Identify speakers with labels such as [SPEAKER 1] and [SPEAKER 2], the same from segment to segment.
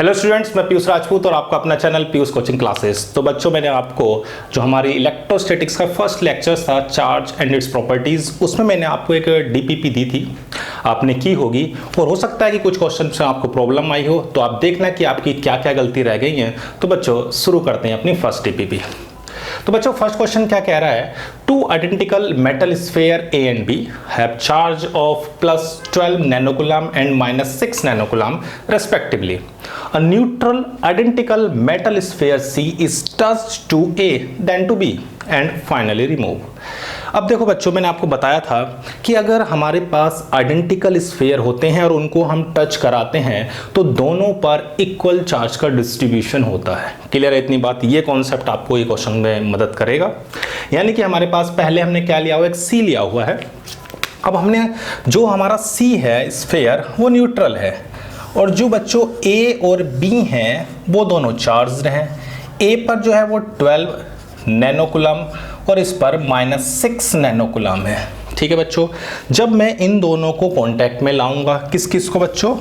[SPEAKER 1] Hello students, मैं पीयूष राजपूत और आपका अपना चैनल पीयूष कोचिंग क्लासेस। तो बच्चों, मैंने आपको जो हमारी इलेक्ट्रोस्टैटिक्स का फर्स्ट लेक्चर था चार्ज एंड इट्स प्रॉपर्टीज, उसमें मैंने आपको एक डीपीपी दी थी, आपने की होगी और हो सकता है कि कुछ क्वेश्चन से आपको प्रॉब्लम आई हो, तो आप देखना कि आपकी क्या क्या गलती रह गई हैं। तो बच्चों शुरू करते हैं अपनी फर्स्ट डीपीपी। तो बच्चों फर्स्ट क्वेश्चन क्या कह रहा है, two identical metal sphere A and B have charge of +12 nanocoulomb and -6 nanocoulomb respectively. A neutral identical metal sphere C is touched to A then to B and finally remove। अब देखो बच्चों, मैंने आपको बताया था कि अगर हमारे पास आइडेंटिकल स्फीयर होते हैं और उनको हम टच कराते हैं तो दोनों पर इक्वल चार्ज का डिस्ट्रीब्यूशन होता है। क्लियर है इतनी बात? ये कॉन्सेप्ट आपको ये क्वेश्चन में मदद करेगा। यानी कि हमारे पास पहले हमने क्या लिया हुआ, एक C लिया हुआ है। अब हमने जो हमारा C है स्फीयर, वो न्यूट्रल है और जो बच्चों A और B हैं वो दोनों चार्ज्ड हैं। A पर जो है वो 12 नैनोकूलम और इस पर -6 नैनोकूलम है। ठीक है बच्चों, जब मैं इन दोनों को कांटेक्ट में लाऊंगा, किस किस को बच्चों,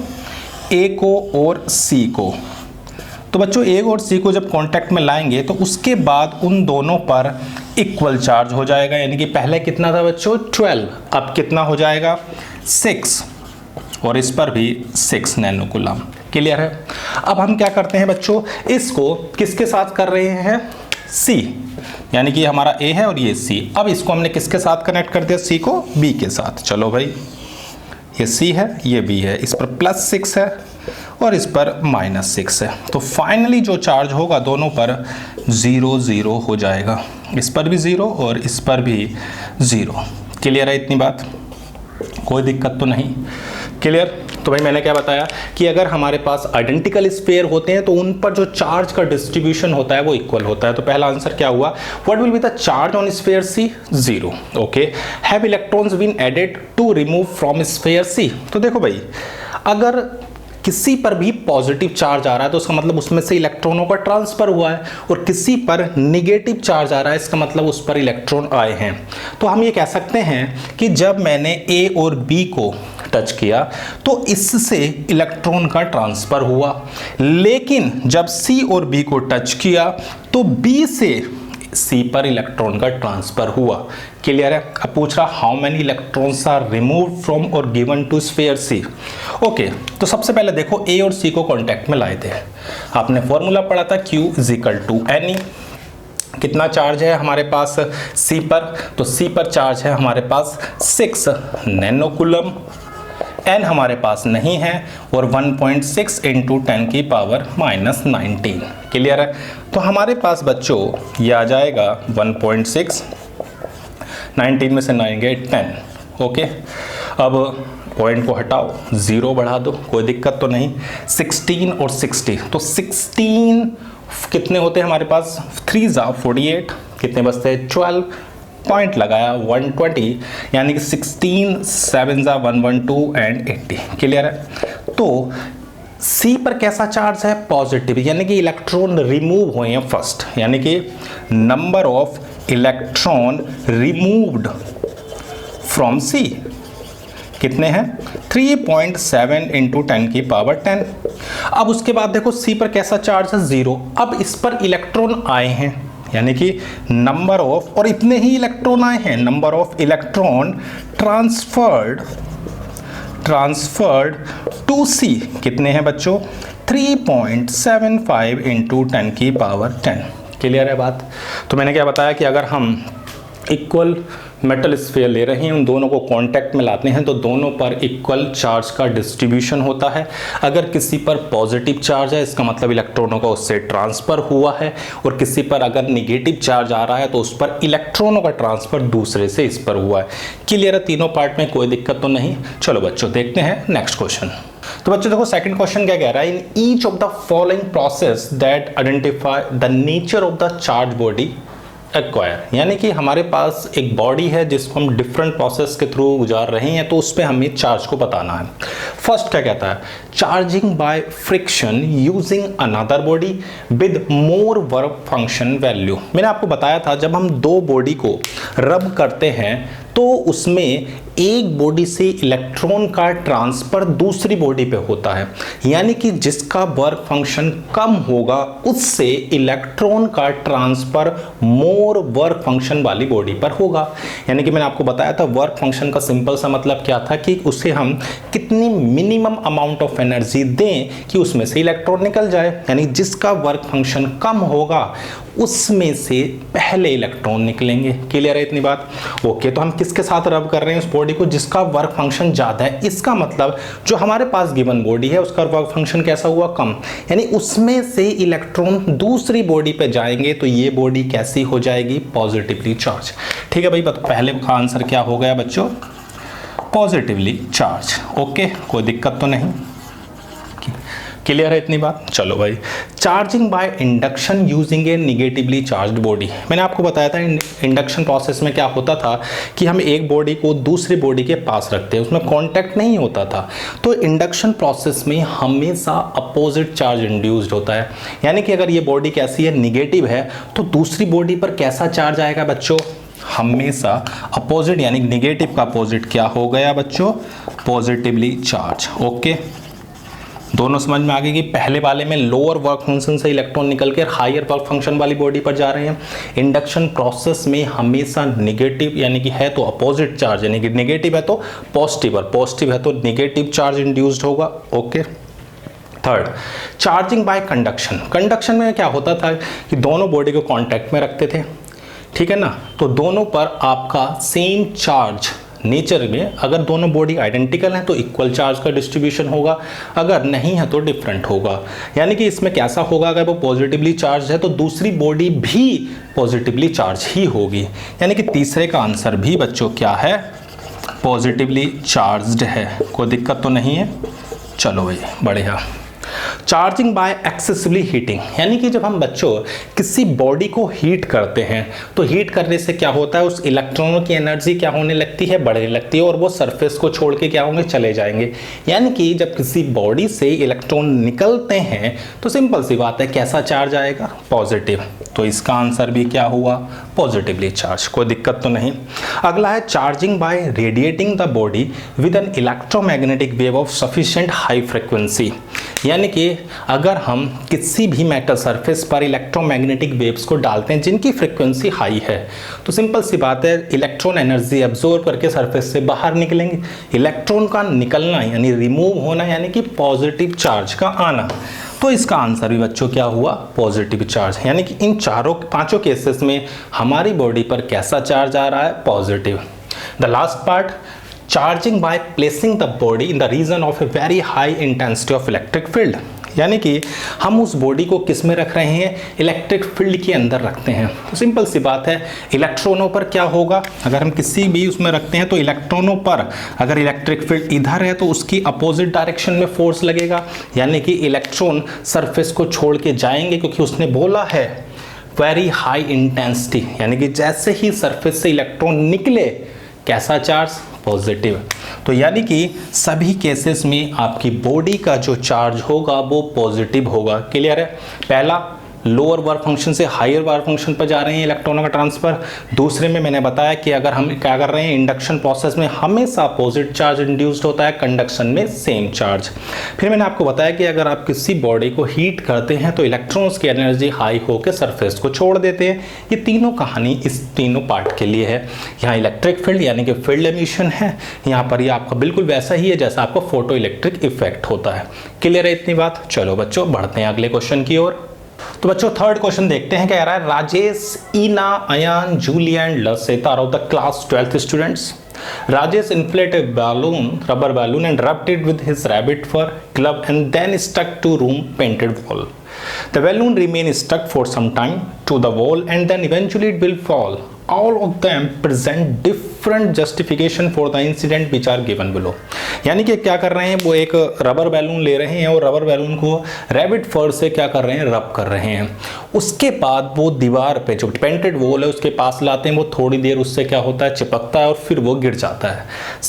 [SPEAKER 1] A को और C को, तो बच्चों A और C को जब कांटेक्ट में लाएंगे तो उसके बाद उन दोनों पर इक्वल चार्ज हो जाएगा। यानी कि पहले कितना था बच्चों 12, अब कितना हो जाएगा 6 और इस पर भी 6 नैनोकूलम। क्लियर है? अब हम क्या करते हैं बच्चों, इसको किसके साथ कर रहे हैं, C, यानी कि हमारा A है और ये C। अब इसको हमने किसके साथ कनेक्ट कर दिया, C को B के साथ। चलो भाई, ये C है, ये B है, इस पर +6 है और इस पर -6 है। तो फाइनली जो चार्ज होगा दोनों पर 0 0 हो जाएगा। इस पर भी 0 और इस पर भी 0। क्लियर है इतनी बात? कोई दिक्कत तो नहीं? क्लियर? तो भाई मैंने क्या बताया कि अगर हमारे पास आइडेंटिकल स्फीयर होते हैं तो उन पर जो चार्ज का डिस्ट्रीब्यूशन होता है वो इक्वल होता है। तो पहला आंसर क्या हुआ, what will be the charge on sphere C? 0। Okay, have electrons been added to remove from sphere C? तो देखो भाई, अगर किसी पर भी पॉजिटिव चार्ज आ रहा है तो उसका मतलब उसमें से इलेक्ट्रॉनों का ट्रांसफर हुआ है, और किसी पर निगेटिव चार्ज आ रहा है इसका मतलब उस पर इलेक्ट्रॉन आए हैं। तो हम ये कह सकते हैं कि जब मैंने A और B को टच किया तो इससे इलेक्ट्रॉन का ट्रांसफर हुआ, लेकिन जब C और B को टच किया तो B से C पर इलेक्ट्रॉन का ट्रांसफर हुआ। क्लियर है? अब पूछ रहा how many electrons are removed from और given to sphere C। Okay, तो सबसे पहले देखो A और C को कांटेक्ट में लाए थे। आपने फॉर्मूला पढ़ा था Q = Ne। कितना चार्ज है हमारे पास C पर, तो C पर चार्ज है हमारे पास 6 नैनोकूलम, N हमारे पास नहीं है, और 1.6 × 10⁻⁻19। क्लियर है? तो हमारे पास बच्चों ये आ जाएगा 1.6, 19 में से 9 गए 10। ओके, अब पॉइंट को हटाओ, 0 बढ़ा दो, कोई दिक्कत तो नहीं। 16 और 60, तो 16 कितने होते हैं हमारे पास, 3 × 48, कितने बचते हैं 12, पॉइंट लगाया 120, यानी कि 16 7 × 112 एंड 80। क्लियर है? तो C पर कैसा चार्ज है, पॉजिटिव, यानी कि इलेक्ट्रॉन रिमूव हुए हैं फर्स्ट, यानी कि number of electron removed from C कितने हैं, 3.7 × 10⁻10। अब उसके बाद देखो C पर कैसा चार्ज है, 0। अब इस पर इलेक्ट्रॉन आए हैं, यानी कि नंबर ऑफ, और इतने ही इलेक्ट्रॉन आए हैं, number of electron transferred to C कितने हैं बच्चों, 3.75 × 10⁻10। क्लियर है बात? तो मैंने क्या बताया कि अगर हम इक्वल मेटल स्फीयर ले रहे हैं, उन दोनों को कांटेक्ट में लाते हैं तो दोनों पर इक्वल चार्ज का डिस्ट्रीब्यूशन होता है। अगर किसी पर पॉजिटिव चार्ज है इसका मतलब इलेक्ट्रॉनों का उससे ट्रांसफर हुआ है, और किसी पर अगर निगेटिव चार्ज आ रहा है तो उस पर इलेक्ट्रॉनों का ट्रांसफर दूसरे से इस पर हुआ है। क्लियर है तीनों पार्ट में? कोई दिक्कत तो नहीं? चलो बच्चों देखते हैं नेक्स्ट क्वेश्चन। तो बच्चों देखो सेकंड क्वेश्चन क्या कह रहा है, in each of the following process that identify the nature of the charge body acquire, यानी कि हमारे पास एक बॉडी है जिसको हम डिफरेंट प्रोसेस के थ्रू गुजार रहे हैं, तो उस पर हमें चार्ज को बताना है। फर्स्ट क्या कहता है, charging by friction using another body with more work function value. मैंने आपको बताया था जब हम दो बॉडी को रब करते हैं तो उसमें एक बॉडी से इलेक्ट्रॉन का ट्रांसफर दूसरी बॉडी पे होता है, यानी कि जिसका वर्क फंक्शन कम होगा उससे इलेक्ट्रॉन का ट्रांसफर मोर वर्क फंक्शन वाली बॉडी पर होगा। यानी कि मैंने आपको बताया था वर्क फंक्शन का सिंपल सा मतलब क्या था कि उसे हम कितनी मिनिमम अमाउंट ऑफ एनर्जी दें कि उसमें से इलेक्ट्रॉन निकल जाए, यानी जिसका वर्क फंक्शन कम होगा उसमें से पहले इलेक्ट्रॉन निकलेंगे। क्लियर है इतनी बात? ओके, तो हम किसके साथ रब कर रहे हैं उस बॉडी को? जिसका वर्क फंक्शन ज़्यादा है। इसका मतलब जो हमारे पास गिवन बॉडी है उसका वर्क फंक्शन कैसा हुआ? कम, यानी उसमें से इलेक्ट्रॉन दूसरी बॉडी पे जाएंगे तो ये बॉडी कैसी हो जाएगी? Positively charge. ठीक है भाई, पहले का आंसर क्या हो गया बच्चों? Positively charge. ओके, कोई दिक्कत तो नहीं? क्लियर है इतनी बात? चलो भाई, charging by induction using A negatively charged body. मैंने आपको बताया था इंडक्शन प्रोसेस में क्या होता था कि हम एक बॉडी को दूसरी बॉडी के पास रखते हैं, उसमें कांटेक्ट नहीं होता था। तो इंडक्शन प्रोसेस में हमेशा अपोजिट चार्ज इंड्यूस्ड होता है, यानी कि अगर ये बॉडी कैसी है? निगेटिव है, तो दूसरी बॉडी पर कैसा चार्ज आएगा बच्चों? हमेशा अपोजिट, यानी निगेटिव का अपोजिट क्या हो गया बच्चों? Positively charge. ओके, दोनों समझ में आ गई कि पहले वाले में लोअर वर्क फंक्शन से इलेक्ट्रॉन निकल कर हायर वर्क फंक्शन वाली बॉडी पर जा रहे हैं। इंडक्शन प्रोसेस में हमेशा नेगेटिव, यानी कि है तो अपोजिट चार्ज, यानी कि नेगेटिव है तो पॉजिटिव और पॉजिटिव है तो नेगेटिव चार्ज इंड्यूस्ड होगा। Okay, third, charging by conduction. Conduction में क्या होता था कि दोनों बॉडी को कॉन्टैक्ट में रखते थे, ठीक है ना, तो दोनों पर आपका सेम चार्ज नेचर में, अगर दोनों बॉडी आइडेंटिकल हैं तो इक्वल चार्ज का डिस्ट्रीब्यूशन होगा, अगर नहीं है तो डिफरेंट होगा। यानी कि इसमें कैसा होगा? अगर वो पॉजिटिवली चार्ज है तो दूसरी बॉडी भी पॉजिटिवली चार्ज ही होगी, यानी कि तीसरे का आंसर भी बच्चों क्या है? पॉजिटिवली चार्ज्ड है। कोई दिक्कत तो नहीं है? चलो भाई, बढ़िया। चार्जिंग बाय एक्सेसिवली हीटिंग, यानी कि जब हम बच्चों किसी बॉडी को हीट करते हैं तो हीट करने से क्या होता है? उस इलेक्ट्रॉनों की एनर्जी क्या होने लगती है? बढ़ने लगती है, और वो सरफेस को छोड़ के क्या होंगे? चले जाएंगे। यानी कि जब किसी बॉडी से इलेक्ट्रॉन निकलते हैं तो सिंपल सी बात है, कैसा चार्ज आएगा? पॉजिटिव। तो इसका आंसर भी क्या हुआ? Positively charge. कोई दिक्कत तो नहीं? अगला है charging by radiating the body with an electromagnetic wave of sufficient high frequency, यानी कि अगर हम किसी भी मेटल सरफेस पर इलेक्ट्रोमैग्नेटिक वेव्स को डालते हैं जिनकी फ्रीक्वेंसी हाई है, तो सिंपल सी बात है, इलेक्ट्रॉन एनर्जी एब्जॉर्ब करके सरफेस से बाहर निकलेंगे। इलेक्ट्रॉन का निकलना यानी रिमूव होना, यानी कि पॉजिटिव चार्ज का आना। तो इसका आंसर भी बच्चों क्या हुआ? Positive charge. यानी कि इन पांचों केसेस में हमारी बॉडी पर कैसा चार्ज आ रहा है? Positive. The last part, charging by placing the body in the region of a very high intensity of electric field, यानी कि हम उस बॉडी को किस में रख रहे हैं? इलेक्ट्रिक फील्ड के अंदर रखते हैं। तो सिंपल सी बात है, इलेक्ट्रॉनों पर क्या होगा? अगर हम किसी भी उसमें रखते हैं तो इलेक्ट्रॉनों पर अगर इलेक्ट्रिक फील्ड इधर है तो उसकी अपोजिट डायरेक्शन में फोर्स लगेगा, यानी कि इलेक्ट्रॉन सरफेस को छोड़ के जाएंगे, क्योंकि उसने बोला है वेरी हाई इंटेंसिटी, यानी कि जैसे ही सरफेस से इलेक्ट्रॉन निकले कैसा चार्ज? पॉजिटिव। तो यानी कि सभी केसेस में आपकी बॉडी का जो चार्ज होगा वो पॉजिटिव होगा। क्लियर है? पहला, लोअर वर्क फंक्शन से हायर वर्क फंक्शन पर जा रहे हैं इलेक्ट्रॉनों का ट्रांसफर। दूसरे में मैंने बताया कि अगर हम क्या कर रहे हैं, इंडक्शन प्रोसेस में हमेशा अपोजिट चार्ज इंड्यूस्ड होता है, कंडक्शन में सेम चार्ज। फिर मैंने आपको बताया कि अगर आप किसी बॉडी को हीट करते हैं तो इलेक्ट्रॉन्स की एनर्जी हाई होकर सरफेस को छोड़ देते हैं। ये तीनों कहानी इस तीनों पार्ट के लिए है। यहाँ इलेक्ट्रिक फील्ड यानी कि फील्ड एमिशन है, यहाँ पर ये आपका बिल्कुल वैसा ही है जैसा आपका फोटो इलेक्ट्रिक इफेक्ट होता है। क्लियर है इतनी बात? चलो बच्चों, बढ़ते हैं अगले क्वेश्चन की ओर। तो बच्चों थर्ड क्वेश्चन देखते हैं, क्या कह रहा है? Rajesh, Eena, Ayan, Julia and Lasit are of the class 12th students. Rajesh inflated a balloon, rubber balloon, and rubbed it with his rabbit fur glove and then stuck to room painted wall. The balloon remained stuck for some time to the wall and then eventually it will fall. All of them present different justification for the incident which are given below. यानी कि क्या कर रहे हैं, वो एक rubber balloon ले रहे हैं और रबर बैलून को रैबिट फर से क्या कर रहे हैं? रब कर रहे हैं। उसके बाद वो दीवार पे जो पेंटेड वॉल है उसके पास लाते हैं, वो थोड़ी देर उससे क्या होता है? चिपकता है और फिर वो गिर जाता है।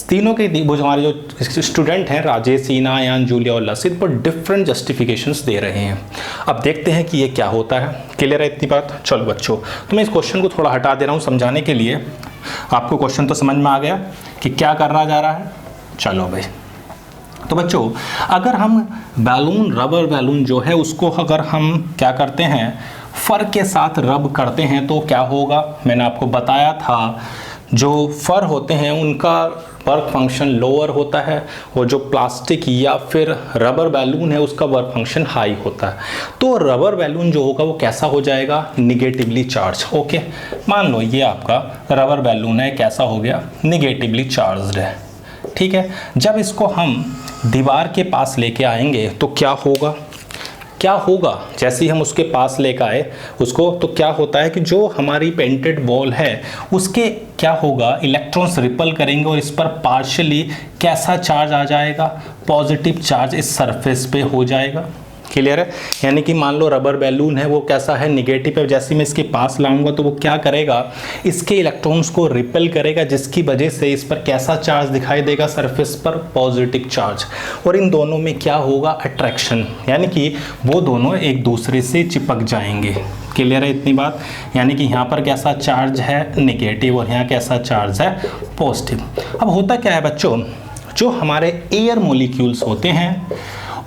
[SPEAKER 1] तीनों के वो हमारे जो स्टूडेंट हैं, राजेश, ईना, अयान, जूलिया और लसित, वो डिफरेंट जस्टिफिकेशंस दे रहे हैं। अब देखते हैं कि ये क्या होता है। क्लियर है इतनी बात? चलो बच्चों, तो मैं इस क्वेश्चन को थोड़ा हटा दे रहा हूँ समझाने के लिए। आपको क्वेश्चन तो समझ में आ गया कि क्या करना जा रहा है। चलो भाई, तो बच्चों अगर हम बैलून, रबर बैलून जो है उसको अगर हम क्या करते हैं, फर के साथ रब करते हैं तो क्या होगा। मैंने आपको बताया था जो फर होते हैं उनका वर्क फंक्शन लोअर होता है और जो प्लास्टिक या फिर रबर बैलून है उसका वर्क फंक्शन हाई होता है। तो रबर बैलून जो होगा वो कैसा हो जाएगा, निगेटिवली चार्ज। ओके, मान लो ये आपका रबर बैलून है, कैसा हो गया, निगेटिवली चार्ज्ड है। ठीक है, जब इसको हम दीवार के पास लेके आएंगे तो क्या होगा, क्या होगा, जैसे ही हम उसके पास लेकर आए उसको, तो क्या होता है कि जो हमारी पेंटेड वॉल है उसके क्या होगा, इलेक्ट्रॉन्स रिपल करेंगे और इस पर पार्शियली कैसा चार्ज आ जाएगा, पॉजिटिव चार्ज इस सरफेस पे हो जाएगा। क्लियर है, यानी कि मान लो रबर बैलून है वो कैसा है, निगेटिव है। जैसे मैं इसके पास लाऊंगा तो वो क्या करेगा, इसके इलेक्ट्रॉन्स को रिपेल करेगा, जिसकी वजह से इस पर कैसा चार्ज दिखाई देगा, सरफेस पर पॉजिटिव चार्ज। और इन दोनों में क्या होगा, अट्रैक्शन, यानी कि वो दोनों एक दूसरे से चिपक जाएंगे। क्लियर है इतनी बात, यानी कि यहाँ पर कैसा चार्ज है, नेगेटिव, और यहाँ कैसा चार्ज है, पॉजिटिव। अब होता क्या है बच्चों, जो हमारे एयर मॉलिक्यूल्स होते हैं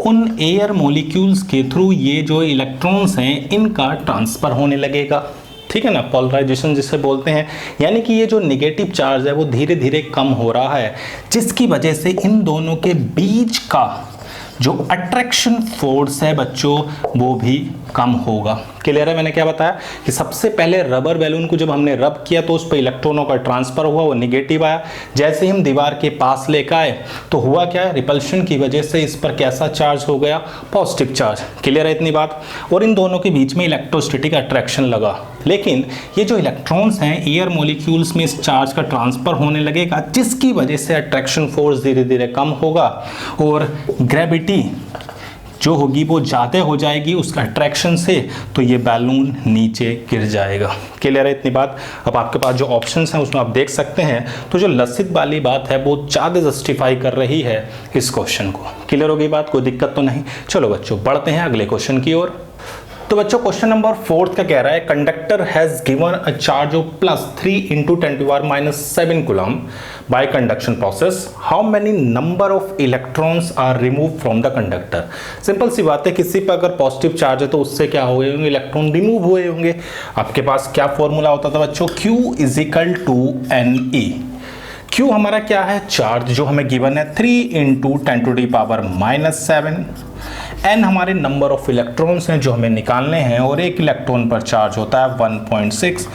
[SPEAKER 1] उन एयर मॉलिक्यूल्स के थ्रू ये जो इलेक्ट्रॉन्स हैं इनका ट्रांसफ़र होने लगेगा। ठीक है ना, पोलराइजेशन जिसे बोलते हैं, यानी कि ये जो नेगेटिव चार्ज है वो धीरे धीरे कम हो रहा है, जिसकी वजह से इन दोनों के बीच का जो अट्रैक्शन फोर्स है बच्चों वो भी कम होगा। क्लियर है, मैंने क्या बताया कि सबसे पहले रबर बैलून को जब हमने रब किया तो उस पर इलेक्ट्रॉनों का ट्रांसफर हुआ, वो नेगेटिव आया। जैसे ही हम दीवार के पास लेकर आए तो हुआ क्या, रिपल्शन की वजह से इस पर कैसा चार्ज हो गया, पॉजिटिव चार्ज। क्लियर है इतनी बात, और इन दोनों के बीच में इलेक्ट्रोस्टैटिक अट्रैक्शन लगा। लेकिन ये जो इलेक्ट्रॉन्स हैं एयर मॉलिक्यूल्स में इस चार्ज का ट्रांसफर होने लगेगा, जिसकी वजह से अट्रैक्शन फोर्स धीरे धीरे कम होगा और ग्रेविटी जो होगी वो ज़्यादा हो जाएगी उस अट्रैक्शन से, तो ये बैलून नीचे गिर जाएगा। क्लियर है इतनी बात। अब आपके पास जो ऑप्शंस हैं उसमें आप देख सकते हैं, तो जो लसित वाली बात है वो ज़्यादा जस्टिफाई कर रही है इस क्वेश्चन को। क्लियर हो गई बात, कोई दिक्कत तो नहीं। चलो बच्चों बढ़ते हैं अगले क्वेश्चन की ओर। तो बच्चों क्वेश्चन नंबर 4 का कह रहा है, conductor has given a charge of +3 × 10⁻⁷ coulomb by conduction process, how many number of electrons are remove from the conductor. Simple सी बात है, किसी पर अगर पॉजिटिव चार्ज है तो उससे क्या हुए होंगे, इलेक्ट्रॉन रिमूव हुए होंगे। आपके पास क्या फॉर्मूला होता था बच्चों, Q = Ne। Q हमारा क्या है, चार्ज जो हमें गिवन है 3 × 10⁻⁷। n हमारे नंबर ऑफ इलेक्ट्रॉन्स हैं जो हमें निकालने हैं, और एक इलेक्ट्रॉन पर चार्ज होता है 1.6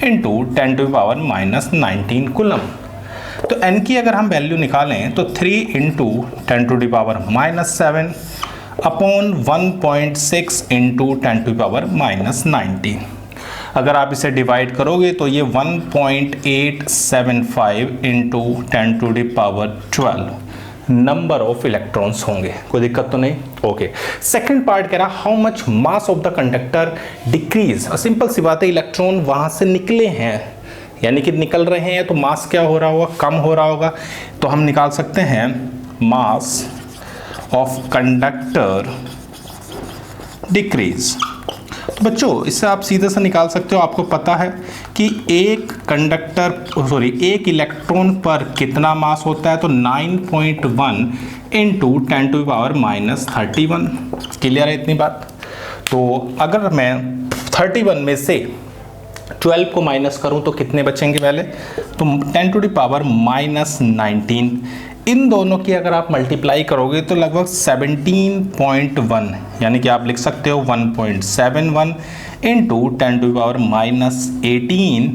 [SPEAKER 1] × 10⁻⁹ कूलम। तो n की अगर हम वैल्यू निकालें तो 3 × 10⁻⁷ अपॉन 1.6 × 10⁻⁹। अगर आप इसे डिवाइड करोगे तो ये 1.875 × 10⁻12 नंबर ऑफ इलेक्ट्रॉन्स होंगे। कोई दिक्कत तो नहीं। ओके, सेकंड पार्ट कह रहा how much mass of the conductor decrease. Simple सी बात है, इलेक्ट्रॉन वहां से निकले हैं, यानी कि निकल रहे हैं, तो मास क्या हो रहा होगा, कम हो रहा होगा। तो हम निकाल सकते हैं मास ऑफ कंडक्टर डिक्रीज। तो बच्चों इससे आप सीधे से निकाल सकते हो, आपको पता है कि एक इलेक्ट्रॉन पर कितना मास होता है, तो 9.1 × 10⁻31। क्लियर है इतनी बात। तो अगर मैं 31 में से 12 को माइनस करूं तो कितने बचेंगे पहले, तो 10⁻⁻19। इन दोनों की अगर आप मल्टीप्लाई करोगे तो लगभग 17.1, यानी कि आप लिख सकते हो 1.71 × 10⁻18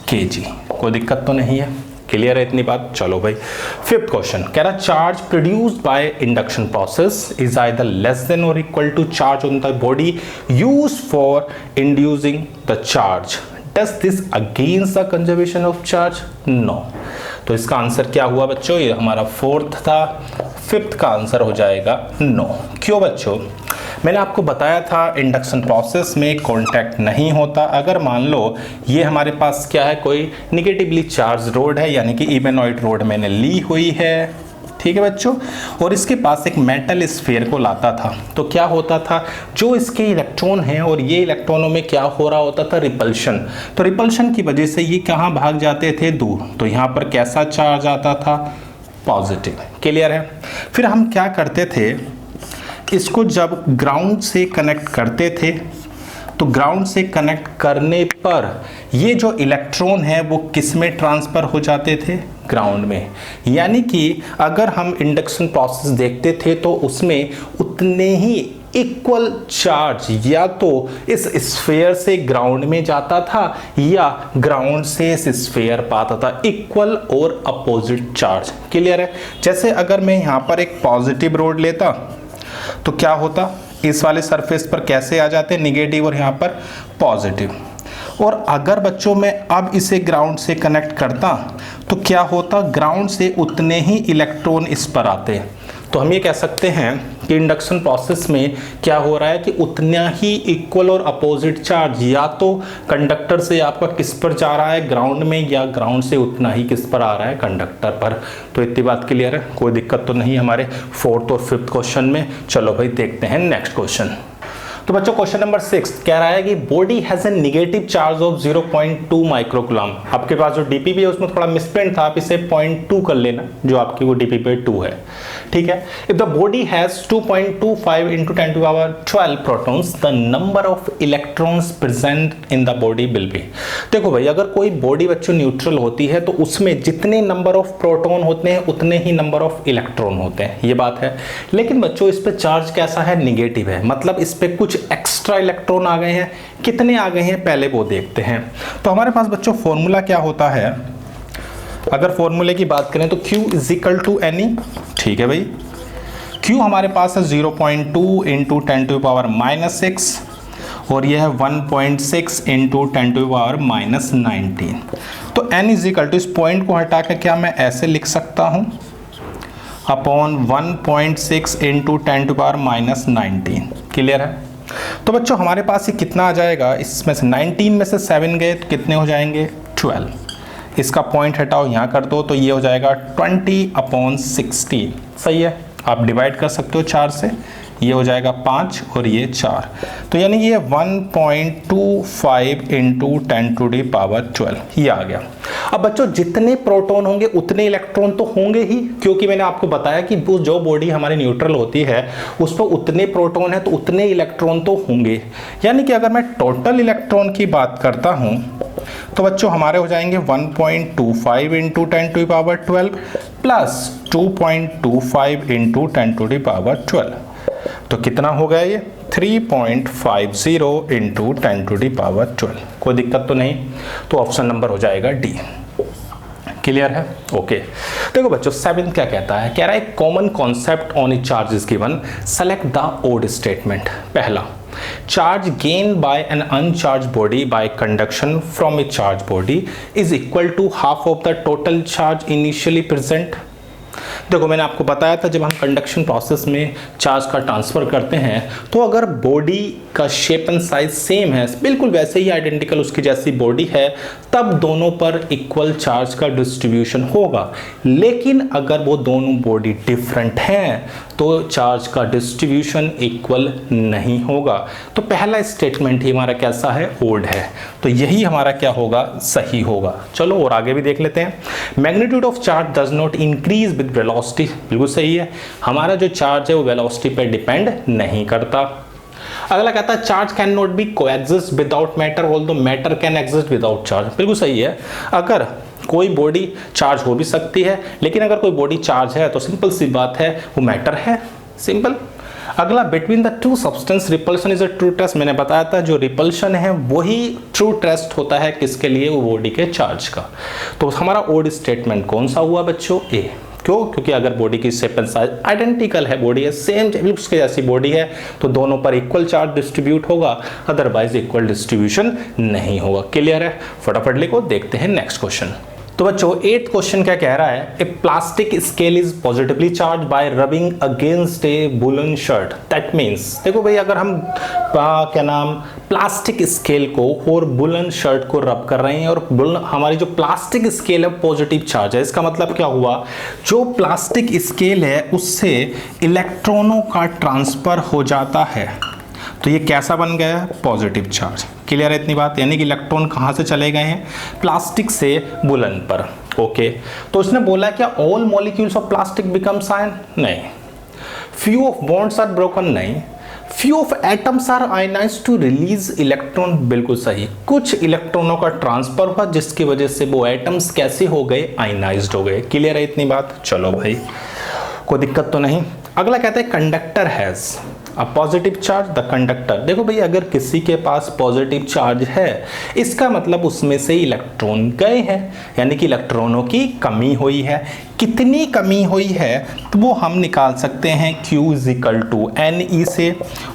[SPEAKER 1] kg। कोई दिक्कत तो नहीं है। क्लियर है इतनी बात। चलो भाई, फिफ्थ क्वेश्चन कह रहा charge produced by induction process is either less than और equal to charge on the body used for inducing the charge. Does this against the conservation of charge? No. तो इसका आंसर क्या हुआ बच्चों, ये हमारा फोर्थ था। फिफ्थ का आंसर हो जाएगा नो। क्यों बच्चों, मैंने आपको बताया था इंडक्शन प्रोसेस में कांटेक्ट नहीं होता। अगर मान लो ये हमारे पास क्या है, कोई निगेटिवली चार्ज रोड है, यानी कि इवेनॉइड रोड मैंने ली हुई है, ठीक है बच्चों। और इसके पास एक मेटल स्फीयर को लाता था, तो क्या होता था, जो इसके इलेक्ट्रॉन हैं और ये इलेक्ट्रॉनों में क्या हो रहा होता था, रिपल्शन। तो रिपल्शन की वजह से ये कहाँ भाग जाते थे, दूर। तो यहाँ पर कैसा चार्ज आता था, पॉजिटिव। क्लियर है। फिर हम क्या करते थे, इसको जब ग्राउंड से कनेक्ट करते थे तो ग्राउंड से कनेक्ट करने पर ये जो इलेक्ट्रॉन है वो किस में ट्रांसफ़र हो जाते थे, ग्राउंड में। यानी कि अगर हम इंडक्शन प्रोसेस देखते थे तो उसमें उतने ही इक्वल चार्ज या तो इस स्फीयर से ग्राउंड में जाता था या ग्राउंड से इस स्फीयर पाता था, इक्वल और अपोजिट चार्ज। क्लियर है। जैसे अगर मैं यहाँ पर एक पॉजिटिव रोड लेता तो क्या होता, इस वाले सरफेस पर कैसे आ जाते, निगेटिव और यहाँ पर पॉजिटिव। और अगर बच्चों मैं अब इसे ग्राउंड से कनेक्ट करता तो क्या होता, ग्राउंड से उतने ही इलेक्ट्रॉन इस पर आते। तो हम ये कह सकते हैं कि इंडक्शन प्रोसेस में क्या हो रहा है कि उतना ही इक्वल और अपोजिट चार्ज या तो कंडक्टर से आपका किस पर जा रहा है, ग्राउंड में, या ग्राउंड से उतना ही किस पर आ रहा है, कंडक्टर पर। तो इतनी बात क्लियर है, कोई दिक्कत तो नहीं हमारे 4th और 5th क्वेश्चन में। चलो भाई देखते हैं नेक्स्ट क्वेश्चन। तो बच्चों क्वेश्चन नंबर 6 कह रहा है कि body has a negative charge of 0.2 microcoulomb. आपके पास जो डीपीपी है उसमें थोड़ा मिसप्रिंट था, आप इसे 0.2 कर लेना, जो आपकी वो डीपीपी 2 है। ठीक है। If the body has 2.25 into 10 to the power 12 protons, the number of electrons present in the body will be. देखो भाई, अगर कोई बॉडी बच्चों न्यूट्रल होती है तो उसमें जितने नंबर ऑफ प्रोटॉन होते हैं उतने ही नंबर ऑफ इलेक्ट्रॉन होते हैं, ये बात है। लेकिन बच्चों इस पे चार्ज कैसा है, निगेटिव है, मतलब इस पे कुछ एक्स्ट्रा इलेक्ट्रॉन आ गए हैं। कितने आ गए हैं पहले वो देखते हैं। तो हमारे पास बच्चों फॉर्मूला क्या होता है, अगर फॉर्मूले की बात करें तो Q is equal to NE। ठीक है भाई, Q हमारे पास है 0.2 इंटू 10 टू पावर -6 और यह है 1.6 इंटू 10 टू पावर -19। तो N इज इक्वल टू, इस पॉइंट को हटा के क्या मैं ऐसे लिख सकता हूं, upon 1.6 into 10 to power -19। Clear है। तो बच्चों हमारे पास ये कितना आ जाएगा, इसमें से 19 में से 7 गए तो कितने हो जाएंगे, 12। इसका पॉइंट हटाओ, यहाँ कर दो तो ये हो जाएगा 20/60। सही है, आप डिवाइड कर सकते हो 4 से, ये हो जाएगा 5 और ये 4। तो यानी ये 1.25 इंटू 10 टू दी पावर 12 ये आ गया। अब बच्चों जितने प्रोटॉन होंगे उतने इलेक्ट्रॉन तो होंगे ही, क्योंकि मैंने आपको बताया कि वो जो बॉडी हमारी न्यूट्रल होती है उस पर उतने प्रोटॉन है तो उतने इलेक्ट्रॉन तो होंगे। यानी कि अगर मैं टोटल इलेक्ट्रॉन की बात करता हूं तो बच्चों हमारे हो जाएंगे 1.25 into 10 to the power 12 plus 2.25 into 10 to the power 12। तो कितना हो गया ये 3.50 इंटू 10 टू दी पावर 12। कोई दिक्कत तो नहीं, तो ऑप्शन नंबर हो जाएगा डी। क्लियर है। ओके। देखो बच्चों 7 क्या कहता है, कह रहा है common concept on a charge is given, select the odd statement. पहला, charge gained by an uncharged body by conduction from a charged body is equal to half of the total charge initially present। देखो मैंने आपको बताया था जब हम conduction process में charge का ट्रांसफ़र करते हैं तो अगर बॉडी का शेप एंड साइज सेम है, बिल्कुल वैसे ही आइडेंटिकल उसकी जैसी बॉडी है, तब दोनों पर इक्वल चार्ज का डिस्ट्रीब्यूशन होगा। लेकिन अगर वो दोनों बॉडी डिफरेंट हैं तो चार्ज का डिस्ट्रीब्यूशन इक्वल नहीं होगा। तो पहला स्टेटमेंट ही हमारा कैसा है, ओड है, तो यही हमारा क्या होगा, सही होगा। चलो और आगे भी देख लेते हैं। Magnitude of charge does not increase with velocity, बिल्कुल सही है, हमारा जो चार्ज है वो वेलोसिटी पे डिपेंड नहीं करता। अगला कहता है charge can not B coexist without matter although matter can exist without charge, बिल्कुल सही है। अगर कोई बॉडी चार्ज हो भी सकती है, लेकिन अगर कोई बॉडी चार्ज है तो सिंपल सी बात है वो मैटर है, सिंपल। अगला, between the two substance repulsion is a true test, मैंने बताया था जो रिपल्शन है वही ट्रू टेस्ट होता है किसके लिए, वो बॉडी के चार्ज का। तो हमारा ओड स्टेटमेंट कौन सा हुआ बच्चों, ए। क्यों, क्योंकि अगर बॉडी की शेप एंड साइज आइडेंटिकल है, बॉडी है सेम उसके जैसी बॉडी है, तो दोनों पर इक्वल चार्ज डिस्ट्रीब्यूट होगा, अदरवाइज इक्वल डिस्ट्रीब्यूशन नहीं होगा। क्लियर है। फटाफट लिखो, देखते हैं नेक्स्ट क्वेश्चन। तो बच्चों 8th क्वेश्चन क्या कह रहा है, a plastic scale is positively charge by rubbing against a woollen shirt. That means देखो भाई, अगर हम क्या नाम प्लास्टिक स्केल को और वूलन शर्ट को रब कर रहे हैं और हमारी जो प्लास्टिक स्केल है पॉजिटिव चार्ज है, इसका मतलब क्या हुआ, जो प्लास्टिक स्केल है उससे इलेक्ट्रॉनों का ट्रांसफर हो जाता है, तो ये कैसा बन गया है, पॉजिटिव चार्ज। क्लियर है इतनी बात, यानी कि इलेक्ट्रॉन कहाँ से चले गए हैं, प्लास्टिक से वुलन पर। ओके, तो उसने बोला क्या all molecules of plastic becomes ion, नहीं। Few of bonds are broken, नहीं। Few of atoms are ionised to release electron, बिल्कुल सही। कुछ इलेक्ट्रॉनों का ट्रांसफर हुआ जिसकी वजह से वो एटम्स कैसे हो गए, आयनाइज्ड हो गए। क्लियर है इतनी बात, चलो भाई कोई दिक्कत तो नहीं। अगला कहते हैं conductor has a positive charge, the conductor. देखो भाई, अगर किसी के पास पॉजिटिव चार्ज है इसका मतलब उसमें से इलेक्ट्रॉन गए हैं, यानी कि इलेक्ट्रॉनों की कमी हुई है। कितनी कमी हुई है तो वो हम निकाल सकते हैं, Q = Ne से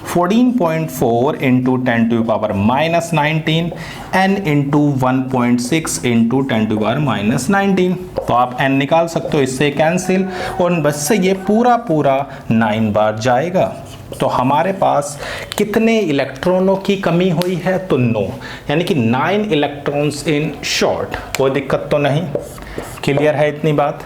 [SPEAKER 1] 14.4 × 10⁻⁻19 n × 1.6 × 10⁻⁻19। तो आप n निकाल सकते हो, इससे कैंसिल, और बस से ये पूरा 9 बार जाएगा। तो हमारे पास कितने इलेक्ट्रॉनों की कमी हुई है, तो 9, यानी कि 9 इलेक्ट्रॉन्स इन शॉर्ट। कोई दिक्कत तो नहीं, क्लियर है इतनी बात।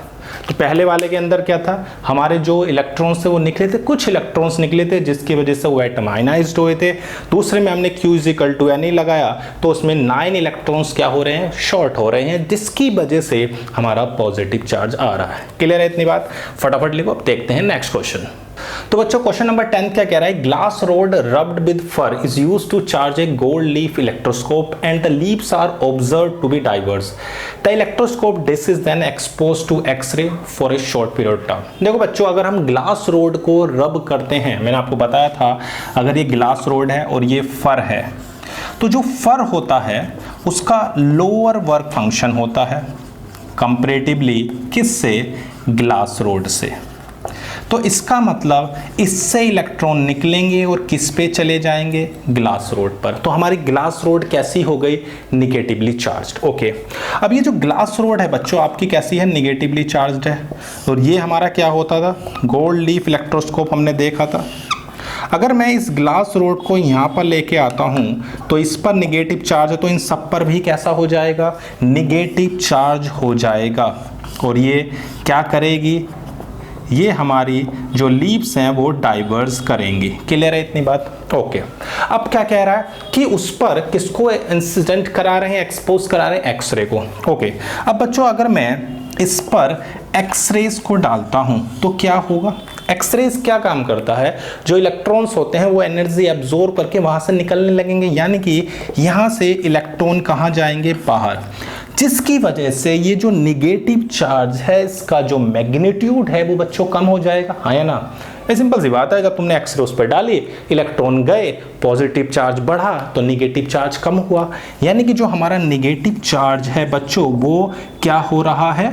[SPEAKER 1] तो पहले वाले के अंदर क्या था, हमारे जो इलेक्ट्रॉन्स थे वो निकले थे, कुछ इलेक्ट्रॉन्स निकले थे जिसकी वजह से वो एटम आयनाइज्ड हुए थे। दूसरे में हमने Q = Ne लगाया, तो उसमें 9 इलेक्ट्रॉन्स क्या हो रहे हैं, शॉर्ट हो रहे हैं, जिसकी वजह से हमारा पॉजिटिव चार्ज आ रहा है। क्लियर है इतनी बात, फटाफट लिखो। अब देखते हैं नेक्स्ट क्वेश्चन। तो बच्चों क्वेश्चन नंबर 10 क्या कह रहा है, glass rod rubbed with fur is used to charge a gold leaf electroscope and the leaves are observed to be diverse. The electroscope disc is then exposed to X-ray for a short period of time. देखो बच्चों, अगर हम glass rod को रब करते हैं, मैंने आपको बताया था अगर ये ग्लास रोड है और ये फर है, तो जो फर होता है उसका लोअर वर्क फंक्शन होता है कंपैरेटिवली किससे, ग्लास रोड से। तो इसका मतलब इससे इलेक्ट्रॉन निकलेंगे और किस पे चले जाएंगे, ग्लास रोड पर। तो हमारी ग्लास रोड कैसी हो गई, निगेटिवली चार्ज्ड। ओके, अब ये जो ग्लास रोड है बच्चों आपकी कैसी है, निगेटिवली चार्ज्ड है। और ये हमारा क्या होता था, गोल्ड लीफ इलेक्ट्रोस्कोप हमने देखा था। अगर मैं इस ग्लास रोड को यहाँ पर लेके आता हूँ तो इस पर निगेटिव चार्ज है, तो इन सब पर भी कैसा हो जाएगा, निगेटिव चार्ज हो जाएगा। और ये क्या करेगी, ये हमारी जो लीव्स हैं वो डाइवर्स करेंगी। क्लियर है इतनी बात। ओके, अब क्या कह रहा है कि उस पर किसको इंसिडेंट करा रहे हैं, एक्सपोज करा रहे हैं, एक्सरे को। ओके, अब बच्चों अगर मैं इस पर एक्सरेज को डालता हूं तो क्या होगा, एक्सरेज क्या काम करता है, जो इलेक्ट्रॉन्स होते हैं वो एनर्जी एब्जॉर्ब करके वहां से निकलने लगेंगे, यानी कि यहां से इलेक्ट्रॉन कहां जाएंगे, बाहर, जिसकी वजह से ये जो निगेटिव चार्ज है इसका जो मैग्नीट्यूड है वो बच्चों कम हो जाएगा, हाँ या ना। ये सिंपल सी बात है, जब तुमने एक्सरे उस पर डाली, इलेक्ट्रॉन गए, पॉजिटिव चार्ज बढ़ा तो निगेटिव चार्ज कम हुआ, यानी कि जो हमारा निगेटिव चार्ज है बच्चों वो क्या हो रहा है,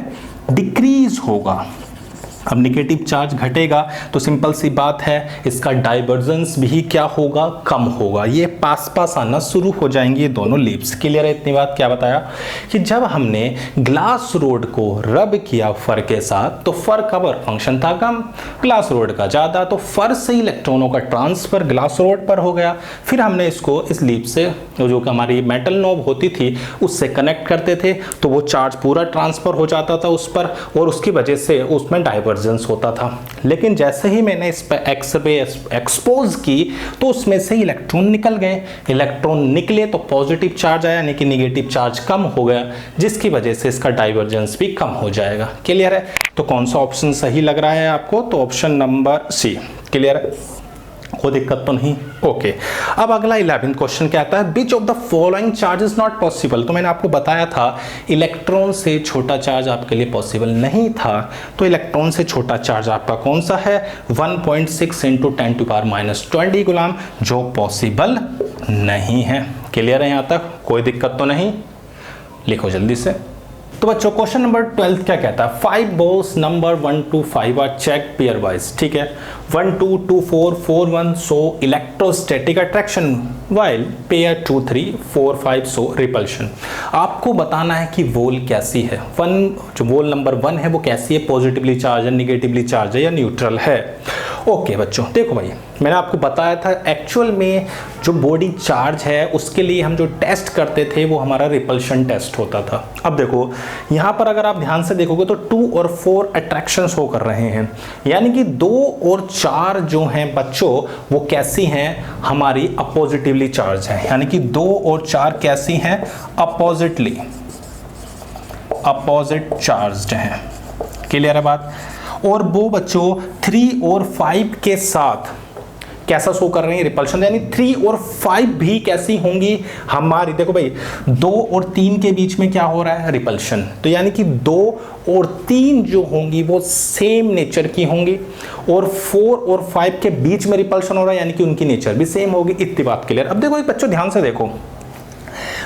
[SPEAKER 1] डिक्रीज होगा। अब निगेटिव चार्ज घटेगा तो सिंपल सी बात है इसका डाइवर्जेंस भी क्या होगा, कम होगा, ये पास पास आना शुरू हो जाएंगे ये दोनों लीव्स। क्लियर है इतनी बात। क्या बताया कि जब हमने ग्लास रोड को रब किया फर के साथ तो फर का वर्क फंक्शन था कम, ग्लास रोड का ज़्यादा, तो फर से इलेक्ट्रॉनों का ट्रांसफर ग्लास रोड पर हो गया। फिर हमने इसको इस लीव से जो कि हमारी मेटल नॉब होती थी उससे कनेक्ट करते थे तो वो चार्ज पूरा ट्रांसफर हो जाता था उस पर, और उसकी वजह से उसमें डाइवर्जेंस होता था। लेकिन जैसे ही मैंने इस पर एक्सरे एक्सपोज की तो उसमें से इलेक्ट्रॉन निकल गए, इलेक्ट्रॉन निकले तो पॉजिटिव चार्ज आया, यानी कि निगेटिव चार्ज कम हो गया, जिसकी वजह से इसका डाइवर्जेंस भी कम हो जाएगा। क्लियर है। तो कौन सा ऑप्शन सही लग रहा है आपको, तो ऑप्शन नंबर सी। क्लियर है, कोई दिक्कत तो नहीं। ओके, अब अगला 11th क्वेश्चन क्या आता है, विच of the following charge is not possible. तो मैंने आपको बताया था इलेक्ट्रॉन से छोटा चार्ज आपके लिए पॉसिबल नहीं था, तो इलेक्ट्रॉन से छोटा चार्ज आपका कौन सा है, 1.6 × 10⁻⁻20 गुलाम, जो पॉसिबल नहीं है। क्लियर है यहाँ तक, कोई दिक्कत तो नहीं, लिखो जल्दी से। तो बच्चों क्वेश्चन नंबर 12 क्या कहता है, 5 balls नंबर 1 to 5 are check pair wise, ठीक है, 1 2 2 4 4 1 so electrostatic attraction while pair 2 3 4 5 so repulsion. आपको बताना है कि वोल कैसी है, जो वोल नंबर 1 है वो कैसी है, पॉजिटिवली चार्ज है, निगेटिवली चार्ज है या न्यूट्रल है। ओके बच्चों देखो भाई, मैंने आपको बताया था एक्चुअल में जो बॉडी चार्ज है उसके लिए हम जो टेस्ट करते थे वो हमारा रिपल्शन टेस्ट होता था। अब देखो यहाँ पर अगर आप ध्यान से देखोगे तो 2 और 4 अट्रैक्शन शो कर रहे हैं, यानी कि 2 और 4 जो हैं बच्चों वो कैसी हैं, हमारी अपोजिटिवली चार्ज है, यानी कि 2 और 4 कैसी हैं, अपोजिट चार्ज्ड हैं। क्लियर है बात। और वो बच्चों 3 और 5 के साथ कैसा शो कर रहे हैं, रिपल्शन, यानी 3 और 5 भी कैसी होंगी हमारी, देखो भाई 2 और 3 के बीच में क्या हो रहा है, रिपल्शन, तो यानी कि 2 और 3 जो होंगी वो सेम नेचर की होंगी, और 4 और 5 के बीच में रिपल्शन हो रहा है यानी कि उनकी नेचर भी सेम होगी। इतनी बात क्लियर। अब देखो बच्चों ध्यान से देखो,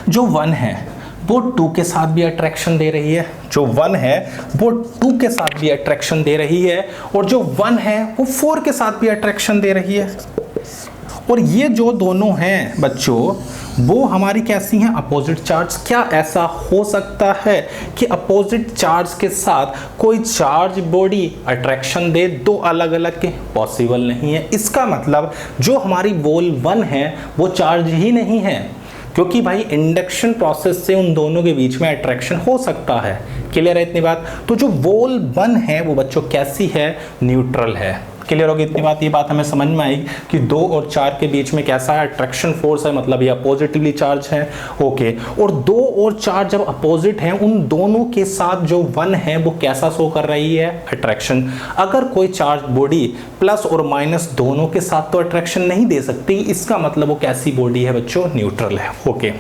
[SPEAKER 1] जो 1 है वो 2 के साथ भी अट्रैक्शन दे रही है, जो 1 है वो 2 के साथ भी अट्रैक्शन दे रही है, और जो 1 है वो 4 के साथ भी अट्रैक्शन दे रही है। और ये जो दोनों हैं बच्चों वो हमारी कैसी हैं, अपोजिट चार्ज। क्या ऐसा हो सकता है कि अपोजिट चार्ज के साथ कोई चार्ज बॉडी अट्रैक्शन दे दो अलग अलग के? पॉसिबल नहीं है। इसका मतलब जो हमारी वोल 1 है वो चार्ज ही नहीं है, क्योंकि भाई इंडक्शन प्रोसेस से उन दोनों के बीच में अट्रैक्शन हो सकता है। क्लियर है इतनी बात। तो जो वोल 1 है वो बच्चों कैसी है, न्यूट्रल है। क्लियर होगी इतनी बात। ये बात हमें समझ में आई कि 2 और 4 के बीच में कैसा है, अट्रैक्शन फोर्स है, मतलब ये पॉजिटिवली चार्ज है। ओके, और 2 और 4 जब अपोजिट हैं उन दोनों के साथ जो 1 है वो कैसा शो कर रही है, अट्रैक्शन। अगर कोई चार्ज बॉडी प्लस और माइनस दोनों के साथ तो अट्रैक्शन नहीं दे सकती, इसका मतलब वो कैसी बॉडी है बच्चों, न्यूट्रल है। ओके,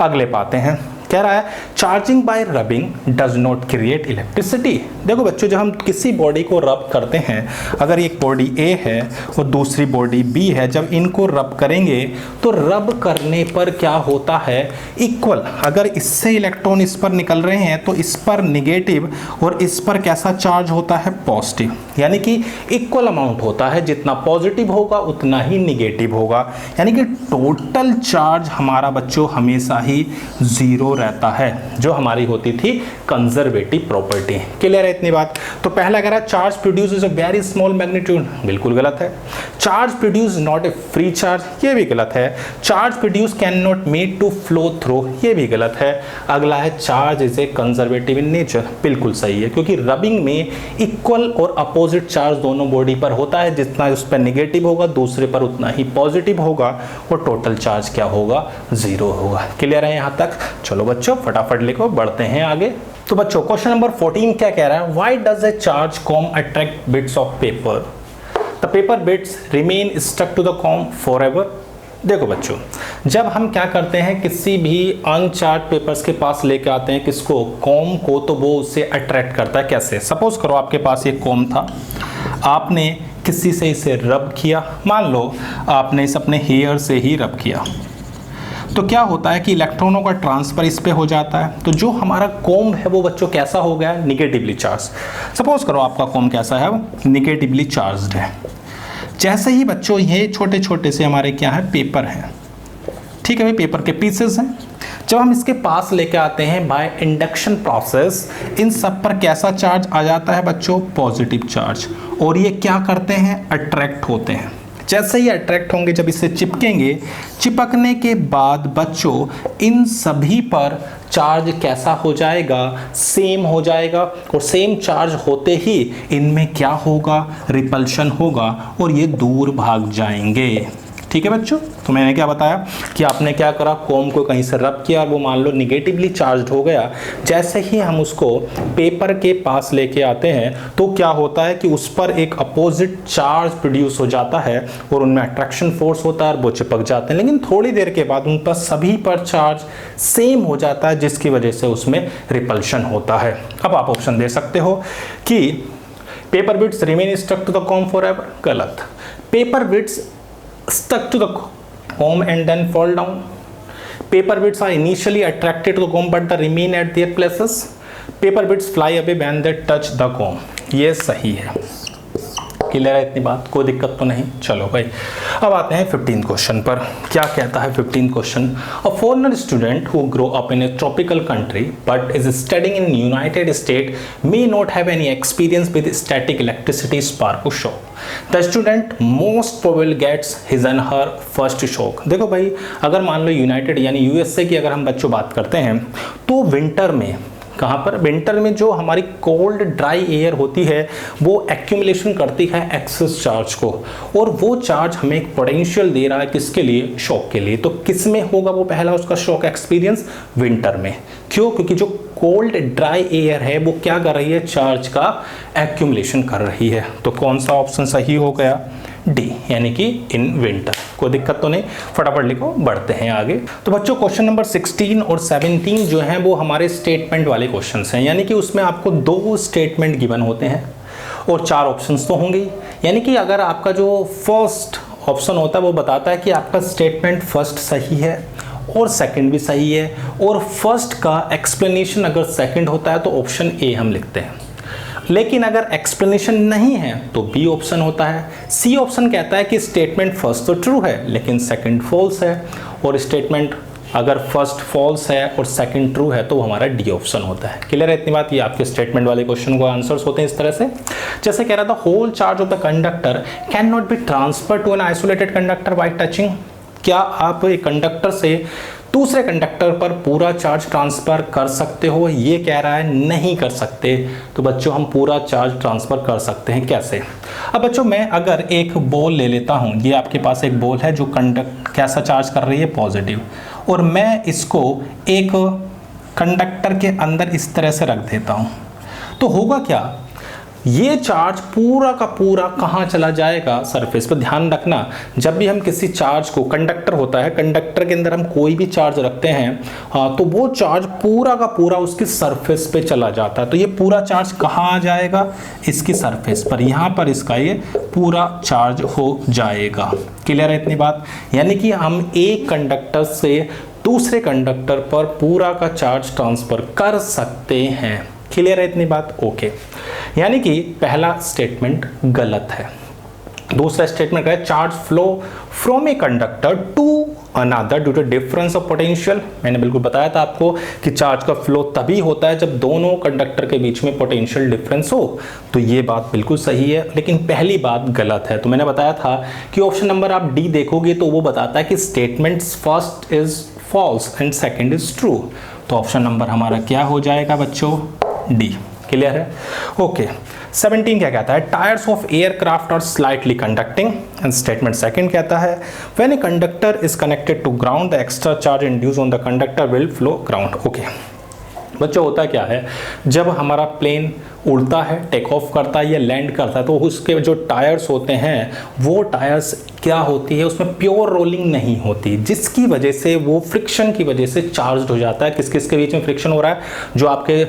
[SPEAKER 1] अगले पाते हैं। कह रहा है charging by rubbing does not create electricity. देखो बच्चों जब हम किसी बॉडी को रब करते हैं, अगर एक बॉडी A है और दूसरी बॉडी B है, जब इनको रब करेंगे तो रब करने पर क्या होता है, इक्वल। अगर इससे इलेक्ट्रॉन इस पर निकल रहे हैं तो इस पर निगेटिव और इस पर कैसा चार्ज होता है, पॉजिटिव, यानी कि इक्वल अमाउंट होता है। जितना पॉजिटिव होगा उतना ही निगेटिव होगा, यानी कि टोटल चार्ज हमारा बच्चों हमेशा ही 0 रहता है, जो हमारी होती थी कंजर्वेटिव प्रॉपर्टी। क्लियर है इतनी बात। तो पहला कह रहा है charge produces a very small magnitude, बिल्कुल गलत है। Charge produce not a free charge, ये भी गलत है। Charge produce can not made to flow through, ये भी गलत है। अगला है charge is a conservative in nature, बिल्कुल सही है, क्योंकि रबिंग में इक्वल और अपोजिट चार्ज दोनों बॉडी पर होता है। जितना उस पर निगेटिव होगा दूसरे पर उतना ही पॉजिटिव होगा, और टोटल चार्ज क्या होगा, 0 होगा। क्लियर है यहाँ तक। चलो बच्चों फटाफट लिखो, बढ़ते हैं आगे। तो बच्चों क्वेश्चन नंबर 14 क्या कह रहा है, why does a charge comb attract bits of paper, the paper bits remain stuck to the comb forever. देखो बच्चों जब हम क्या करते हैं, किसी भी अनचार्ज पेपर्स के पास लेके आते हैं किसको, कॉम को, तो वो उसे अट्रैक्ट करता है। कैसे, सपोज करो आपके पास एक कॉम था, आपने किसी से इसे रब किया, मान लो आपने इस अपने हेयर से ही रब किया, तो क्या होता है कि इलेक्ट्रॉनों का ट्रांसफर इस पे हो जाता है। तो जो हमारा कॉम्ब है वो बच्चों कैसा हो गया, निगेटिवली चार्ज। सपोज करो आपका कॉम्ब कैसा है, निगेटिवली चार्ज्ड है। जैसे ही बच्चों ये छोटे छोटे से हमारे क्या है, पेपर हैं, ठीक है भाई, पेपर के पीसेस हैं। जब हम इसके पास लेके आते हैं बाय इंडक्शन प्रोसेस, इन सब पर कैसा चार्ज आ जाता है बच्चों, पॉजिटिव चार्ज, और ये क्या करते हैं, अट्रैक्ट होते हैं। जैसे ही अट्रैक्ट होंगे, जब इससे चिपकेंगे, चिपकने के बाद बच्चों इन सभी पर चार्ज कैसा हो जाएगा, सेम हो जाएगा, और सेम चार्ज होते ही इनमें क्या होगा, रिपल्शन होगा, और ये दूर भाग जाएंगे। ठीक है बच्चों, तो मैंने क्या बताया कि आपने क्या करा, कॉम को कहीं से रब किया और वो मान लो निगेटिवली चार्ज हो गया। जैसे ही हम उसको पेपर के पास लेके आते हैं तो क्या होता है कि उस पर एक अपोजिट चार्ज प्रोड्यूस हो जाता है और उनमें अट्रैक्शन फोर्स होता है और वो चिपक जाते हैं। लेकिन थोड़ी देर के बाद उन पर सभी पर चार्ज सेम हो जाता है, जिसकी वजह से उसमें रिपल्शन होता है। अब आप ऑप्शन दे सकते हो कि paper bits remain stuck to the comb forever, गलत। Paper bits stuck to the comb and then fall down. Paper bits are initially attracted to the comb but they remain at their places. Paper bits fly away when they touch the com, ये सही है। Clear है इतनी बात, कोई दिक्कत तो नहीं। चलो भाई अब आते हैं 15 क्वेश्चन पर। क्या कहता है 15 question? A foreigner student who grow up in a tropical country but is studying in United State may not have any experience with static electricity spark to shock, the student most probable gets his and her first shock. देखो भाई, अगर मान लो United यानी USA की अगर हम बच्चों बात करते हैं तो विंटर में, कहाँ पर? विंटर में जो हमारी कोल्ड ड्राई एयर होती है वो एक्यूमुलेशन करती है एक्सेस चार्ज को, और वो चार्ज हमें एक पोटेंशियल दे रहा है किसके लिए? शॉक के लिए। तो किस में होगा वो पहला उसका शॉक एक्सपीरियंस? विंटर में। क्यों? क्योंकि जो कोल्ड ड्राई एयर है वो क्या कर रही है? चार्ज का एक्यूमुलेशन कर रही है। तो कौन सा ऑप्शन सही हो गया? डी, यानी कि इन विंटर। कोई दिक्कत तो नहीं, फटाफट लिखो, बढ़ते हैं आगे। तो बच्चों क्वेश्चन नंबर 16 और 17 जो हैं वो हमारे स्टेटमेंट वाले क्वेश्चंस हैं, यानी कि उसमें आपको 2 स्टेटमेंट गिवन होते हैं और 4 ऑप्शंस तो होंगे ही। यानी कि अगर आपका जो फर्स्ट ऑप्शन होता है वो बताता है कि आपका स्टेटमेंट फर्स्ट सही है और सेकंड भी सही है, और फर्स्ट का एक्सप्लेनेशन अगर सेकंड होता है तो ऑप्शन ए हम लिखते हैं। लेकिन अगर एक्सप्लेनेशन नहीं है तो बी ऑप्शन होता है। सी ऑप्शन कहता है कि स्टेटमेंट फर्स्ट तो ट्रू है लेकिन सेकंड फॉल्स है, और स्टेटमेंट अगर फर्स्ट फॉल्स है और सेकंड ट्रू है तो वो हमारा डी ऑप्शन होता है। क्लियर है इतनी बात? ये आपके स्टेटमेंट वाले क्वेश्चन को आंसर्स होते हैं इस तरह से। जैसे कह रहा था whole charge of the conductor can not be transfer to an isolated conductor by touching. क्या आप एक कंडक्टर से दूसरे कंडक्टर पर पूरा चार्ज ट्रांसफर कर सकते हो? ये कह रहा है नहीं कर सकते। तो बच्चों हम पूरा चार्ज ट्रांसफर कर सकते हैं कैसे? अब बच्चों मैं अगर एक बॉल ले लेता हूँ, ये आपके पास एक बॉल है जो कैसा चार्ज कर रही है? पॉजिटिव, और मैं इसको एक कंडक्टर के अंदर इस तरह से रख देता हूँ, तो होगा क्या? ये चार्ज पूरा का पूरा कहाँ चला जाएगा? सरफेस पर। ध्यान रखना, जब भी हम किसी चार्ज को, कंडक्टर होता है, कंडक्टर के अंदर हम कोई भी चार्ज रखते हैं तो वो चार्ज पूरा का पूरा उसकी सरफेस पे चला जाता है। तो ये पूरा चार्ज कहाँ आ जाएगा? इसकी सरफेस पर, यहाँ पर इसका ये पूरा चार्ज हो जाएगा। क्लियर है इतनी बात? यानी कि हम एक कंडक्टर से दूसरे कंडक्टर पर पूरा का चार्ज ट्रांसफर कर सकते हैं। क्लियर है इतनी बात? ओके। यानी कि पहला स्टेटमेंट गलत है। दूसरा स्टेटमेंट है charge flow from a conductor to another due to difference of potential. मैंने बिल्कुल बताया था आपको कि चार्ज का फ्लो तभी होता है जब दोनों कंडक्टर के बीच में पोटेंशियल डिफरेंस हो। तो ये बात बिल्कुल सही है, लेकिन पहली बात गलत है। तो मैंने बताया था कि ऑप्शन नंबर आप डी देखोगे तो वो बताता है कि statements first is false and second is true. तो ऑप्शन नंबर हमारा क्या हो जाएगा बच्चों? डी। क्लियर है? ओके। 17 क्या कहता है? Tyres of aircraft are slightly conducting, and statement second कहता है when a conductor is connected to ground the extra charge induce on the conductor will flow ground. Okay बच्चों, होता क्या है जब हमारा प्लेन उड़ता है, टेक ऑफ करता है या लैंड करता है, तो उसके जो टायर्स होते हैं वो टायर्स क्या होती है, उसमें प्योर रोलिंग नहीं होती, जिसकी वजह से वो फ्रिक्शन की वजह से चार्ज हो जाता है। किस किस के बीच में फ्रिक्शन हो रहा है? जो आपके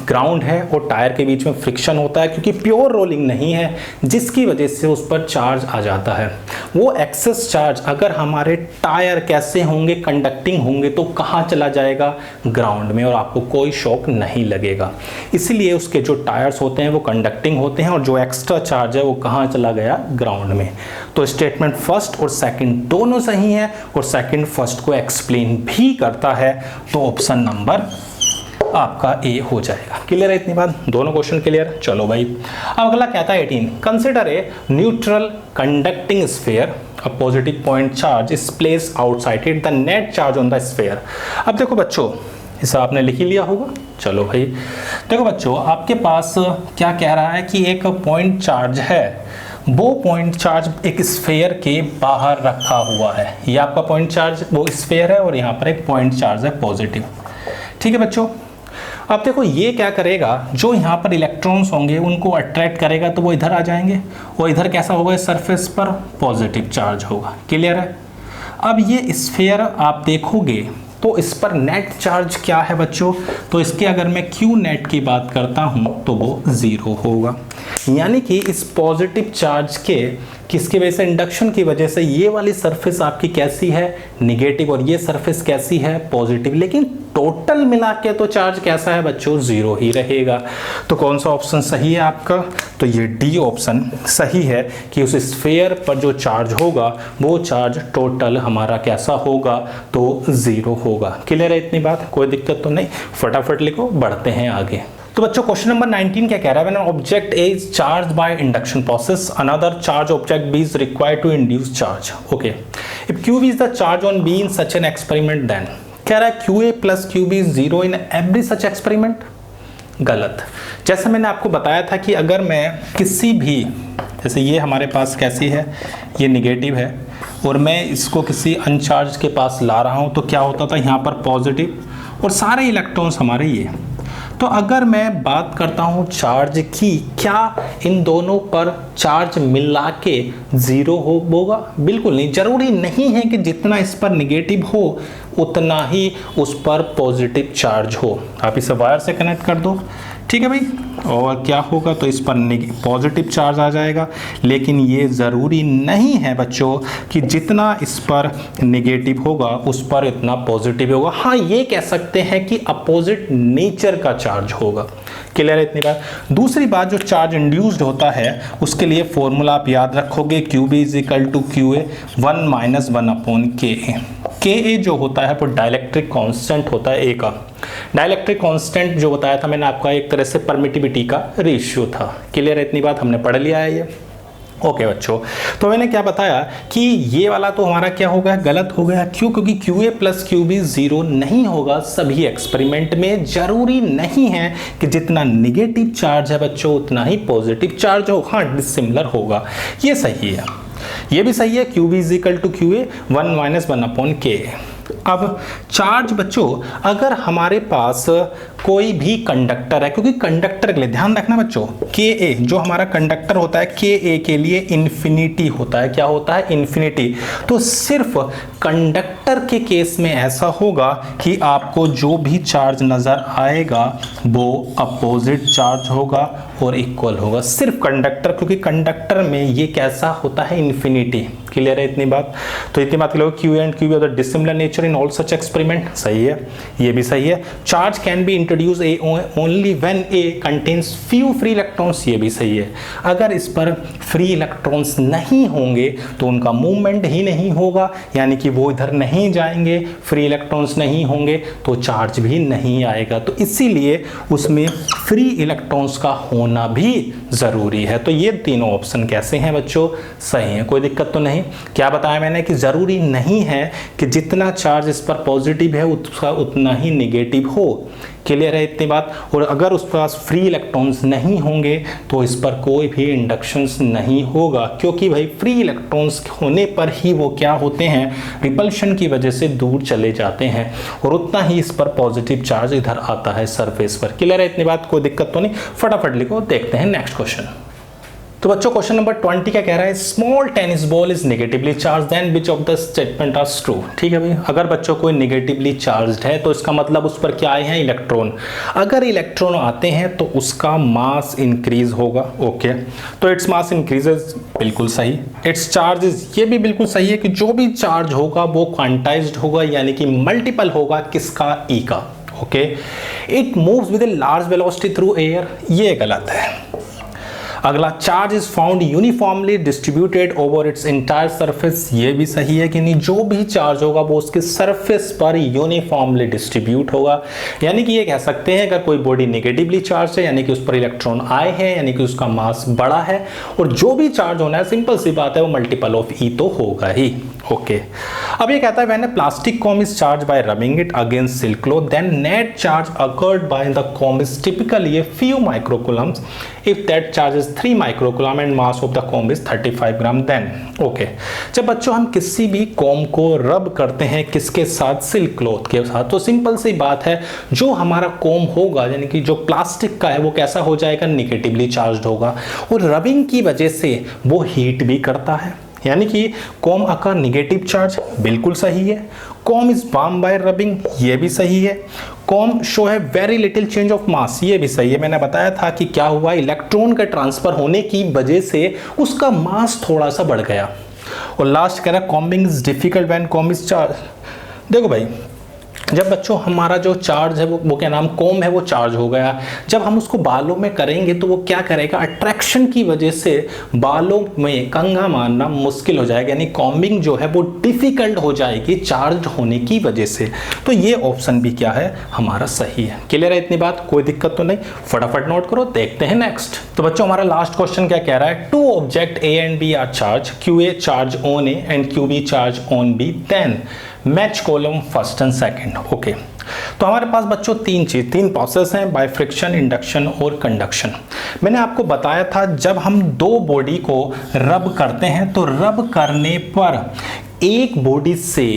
[SPEAKER 1] ग्राउंड है और टायर के बीच में फ्रिक्शन होता है, क्योंकि प्योर रोलिंग नहीं है, जिसकी वजह से उस पर चार्ज आ जाता है। वो एक्सेस चार्ज अगर हमारे टायर कैसे होंगे, कंडक्टिंग होंगे, तो कहाँ चला जाएगा? ग्राउंड में, और आपको कोई शॉक नहीं लगेगा। इसलिए उसके जो टायर्स होते हैं वो कंडक्टिंग होते हैं, और जो एक्स्ट्रा चार्ज है वो कहाँ चला गया? ग्राउंड में। तो स्टेटमेंट फर्स्ट और सेकंड दोनों सही है, और सेकंड फर्स्ट को एक्सप्लेन भी करता है। तो ऑप्शन नंबर आपका ए हो जाएगा। क्लियर है इतनी बात? दोनों क्वेश्चन क्लियर? चलो भाई, अब अगला कहता है 18, consider a neutral conducting sphere, a positive point charge is placed outside it, the net charge on the sphere। अब देखो बच्चों, इसे आपने लिख ही लिया होगा। चलो भाई देखो बच्चों, आपके पास क्या कह रहा है कि एक पॉइंट चार्ज है, वो पॉइंट चार्ज एक स्फीयर के बाहर रखा हुआ है। ये आपका पॉइंट चार्ज वो स्फीयर है, और यहाँ पर एक पॉइंट चार्ज है पॉजिटिव। ठीक है बच्चों, अब देखो ये क्या करेगा, जो यहाँ पर इलेक्ट्रॉन्स होंगे उनको अट्रैक्ट करेगा, तो वो इधर आ जाएंगे, और इधर कैसा होगा? सरफेस पर पॉजिटिव चार्ज होगा। क्लियर है? अब ये स्फीयर आप देखोगे तो इस पर नेट चार्ज क्या है बच्चों? तो इसके अगर मैं क्यू नेट की बात करता हूँ तो वो 0 होगा। यानी कि इस पॉजिटिव चार्ज के किसकी वजह से, इंडक्शन की वजह से ये वाली सरफेस आपकी कैसी है, नेगेटिव, और ये सरफेस कैसी है, पॉजिटिव। लेकिन टोटल मिला के तो चार्ज कैसा है बच्चों, जीरो ही रहेगा। तो कौन सा ऑप्शन सही है आपका, तो ये डी ऑप्शन सही है कि उस स्फीयर पर जो चार्ज होगा वो चार्ज टोटल हमारा कैसा होगा, तो जीरो होगा। क्लियर है इतनी बात, कोई दिक्कत तो नहीं, फटाफट लिखो, बढ़ते हैं आगे। तो बच्चों क्वेश्चन नंबर 19 क्या कह रहा है, when an object A is charged by induction process, another charge object B is required to induce charge. Okay. If QB is the charge on B in such an experiment, then कह रहा है QA plus QB is zero in every such experiment. गलत। जैसा मैंने आपको बताया था कि अगर मैं किसी भी, जैसे ये हमारे पास कैसी है, ये निगेटिव है, और मैं इसको किसी अनचार्ज के पास ला रहा हूँ, तो क्या होता था, यहाँ पर पॉजिटिव और सारे इलेक्ट्रॉन्स हमारे ये। तो अगर मैं बात करता हूँ चार्ज की, क्या इन दोनों पर चार्ज मिला के ज़ीरो होगा, बिल्कुल नहीं। ज़रूरी नहीं है कि जितना इस पर निगेटिव हो उतना ही उस पर पॉजिटिव चार्ज हो। आप इसे वायर से कनेक्ट कर दो, ठीक है भाई, और क्या होगा, तो इस पर पॉजिटिव चार्ज आ जाएगा। लेकिन ये ज़रूरी नहीं है बच्चों कि जितना इस पर नेगेटिव होगा उस पर इतना पॉजिटिव होगा। हाँ, ये कह सकते हैं कि अपोजिट नेचर का चार्ज होगा। क्लियर है इतनी बात। दूसरी बात, जो चार्ज इंड्यूस्ड होता है उसके लिए फॉर्मूला आप याद रखोगे, QB is equal to QA 1 minus 1 upon KA। KA जो होता है वो डाइलेक्ट्रिक कांस्टेंट होता है A का। डाइलेक्ट्रिक कांस्टेंट जो बताया था मैंने आपका, एक तरह से परमिटिविटी का रेशियो था। क्लियर है इतनी बात, हमने पढ़ लिया है ये। ओके बच्चों, तो मैंने क्या बताया कि ये वाला तो हमारा क्या हो गया, गलत हो गया। क्यों? क्योंकि QA प्लस QB जीरो नहीं होगा सभी एक्सपेरिमेंट में। जरूरी नहीं है कि जितना निगेटिव चार्ज है बच्चों उतना ही पॉजिटिव चार्ज हो। हाँ, डिसिमिलर होगा, ये सही है, ये भी सही है। QB is equal to QA 1 minus 1 upon KA। अब चार्ज बच्चों, अगर हमारे पास कोई भी कंडक्टर है, क्योंकि कंडक्टर के लिए ध्यान रखना बच्चों, KA जो हमारा कंडक्टर होता है KA के लिए इन्फिनिटी होता है। क्या होता है? इन्फिनिटी। तो सिर्फ कंडक्टर के केस में ऐसा होगा कि आपको जो भी चार्ज नजर आएगा वो अपोजिट चार्ज होगा और इक्वल होगा, सिर्फ कंडक्टर, क्योंकि कंडक्टर में ये कैसा होता है, इन्फिनिटी। क्लियर है इतनी बात? तो इतनी बात clear. Q and QB are the dissimilar nature in all such experiment, सही है, ये भी सही है। Charge can be introduce only when A contains few free electrons, ये भी सही है। अगर इस पर फ्री इलेक्ट्रॉन्स नहीं होंगे तो उनका मूवमेंट ही नहीं होगा, यानी कि वो इधर नहीं जाएंगे, फ्री इलेक्ट्रॉन्स नहीं होंगे तो चार्ज भी नहीं आएगा। तो इसीलिए उसमें फ्री इलेक्ट्रॉन्स का होना भी जरूरी है। तो ये तीनों ऑप्शन कैसे हैं बच्चों? सही है, कोई दिक्कत तो नहीं। क्या बताया मैंने कि जरूरी नहीं है कि जितना चार्ज इस पर पॉजिटिव है उसका उतना ही नेगेटिव हो। क्लियर है इतनी बात? और अगर उस पास फ्री इलेक्ट्रॉन्स नहीं होंगे तो इस पर कोई भी इंडक्शंस नहीं होगा, क्योंकि भाई फ्री इलेक्ट्रॉन्स होने पर ही वो क्या होते हैं, रिपल्शन की वजह से दूर चले जाते हैं, और उतना ही इस पर पॉजिटिव चार्ज इधर आता है सरफेस पर। क्लियर है इतनी बात? कोई दिक्कत तो नहीं, फटाफट लिखो, देखते हैं नेक्स्ट क्वेश्चन। तो बच्चों क्वेश्चन नंबर 20 क्या कह रहा है, small tennis ball is negatively charge then which of the statement are true. ठीक है भाई, अगर बच्चों कोई नेगेटिवली चार्ज्ड है तो इसका मतलब उस पर क्या आए हैं, इलेक्ट्रॉन। अगर इलेक्ट्रॉन आते हैं तो उसका मास इंक्रीज होगा। ओके, तो इट्स मास इंक्रीजेस, बिल्कुल सही। इट्स चार्जेस, ये भी बिल्कुल सही है कि जो भी चार्ज होगा वो क्वांटाइज्ड होगा, यानी कि मल्टीपल होगा किसका, ई का। Okay, it moves with a large velocity through air, ये गलत है। अगला, charge is found uniformly distributed over it's entire surface, ये भी सही है कि नहीं, जो भी चार्ज होगा वो उसके सरफेस पर यूनिफॉर्मली डिस्ट्रीब्यूट होगा। यानी कि ये कह सकते हैं अगर कोई बॉडी नेगेटिवली चार्ज है यानी कि उस पर इलेक्ट्रॉन आए हैं, यानी कि उसका मास बड़ा है, और जो भी चार्ज होना है सिंपल सी बात है वो मल्टीपल ऑफ ई तो होगा ही। ओके, अब ये कहता है when a plastic comb is charge by rubbing it against silk cloth then net charge occurred by the comb is typically a few microcoulombs if that charge is 3 microcoulomb and mass of the comb is 35 gram then. Okay, जब बच्चों हम किसी भी com को रब करते हैं किसके साथ, सिल्क क्लॉथ के साथ, तो सिंपल सी बात है जो हमारा कॉम होगा यानी कि जो प्लास्टिक का है वो कैसा हो जाएगा, निगेटिवली चार्ज होगा, और रबिंग की वजह से वो हीट भी करता है, यानी कि कॉम आकार निगेटिव चार्ज, बिल्कुल सही है। Com is bound by rubbing, ये भी सही है। कॉम शो है very little change of mass, ये भी सही है। मैंने बताया था कि क्या हुआ, इलेक्ट्रॉन का ट्रांसफर होने की वजह से उसका मास थोड़ा सा बढ़ गया। और लास्ट कह रहा है combing is difficult when com is charge. देखो भाई, जब बच्चों हमारा जो चार्ज है वो क्या नाम कॉम है वो चार्ज हो गया, जब हम उसको बालों में करेंगे तो वो क्या करेगा, अट्रैक्शन की वजह से बालों में कंघा मारना मुश्किल हो जाएगा, यानी कॉम्बिंग जो है वो डिफिकल्ट हो जाएगी चार्ज होने की वजह से। तो ये ऑप्शन भी क्या है हमारा सही है। क्लियर है इतनी बात, कोई दिक्कत तो नहीं, फटाफट नोट करो, देखते हैं नेक्स्ट। तो बच्चों हमारा लास्ट क्वेश्चन क्या कह रहा है, two object A and B are charge, Q A charge on A and Q B charge on B, then match column first and second. Okay, तो हमारे पास बच्चों तीन प्रोसेस हैं, बाय फ्रिक्शन, इंडक्शन और कंडक्शन। मैंने आपको बताया था जब हम दो बॉडी को रब करते हैं तो रब करने पर एक बॉडी से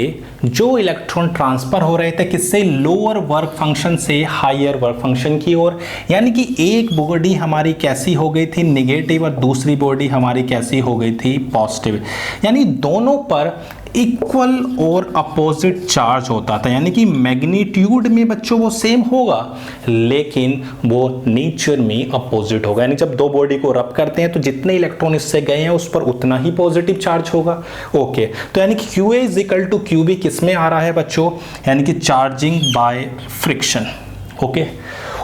[SPEAKER 1] जो इलेक्ट्रॉन ट्रांसफर हो रहे थे किससे, लोअर वर्क फंक्शन से हायर वर्क फंक्शन की ओर, यानी कि एक बॉडी हमारी कैसी हो गई थी नेगेटिव और दूसरी बॉडी हमारी कैसी हो गई थी पॉजिटिव, यानी दोनों पर इक्वल और अपोजिट चार्ज होता था, यानी कि मैग्नीट्यूड में बच्चों वो सेम होगा लेकिन वो नेचर में अपोजिट होगा। यानी जब दो बॉडी को रब करते हैं तो जितने इलेक्ट्रॉन इससे गए हैं उस पर उतना ही पॉजिटिव चार्ज होगा। ओके, तो यानी कि QA is equal to QB किस में आ रहा है बच्चों, यानी कि चार्जिंग बाय फ्रिक्शन। ओके,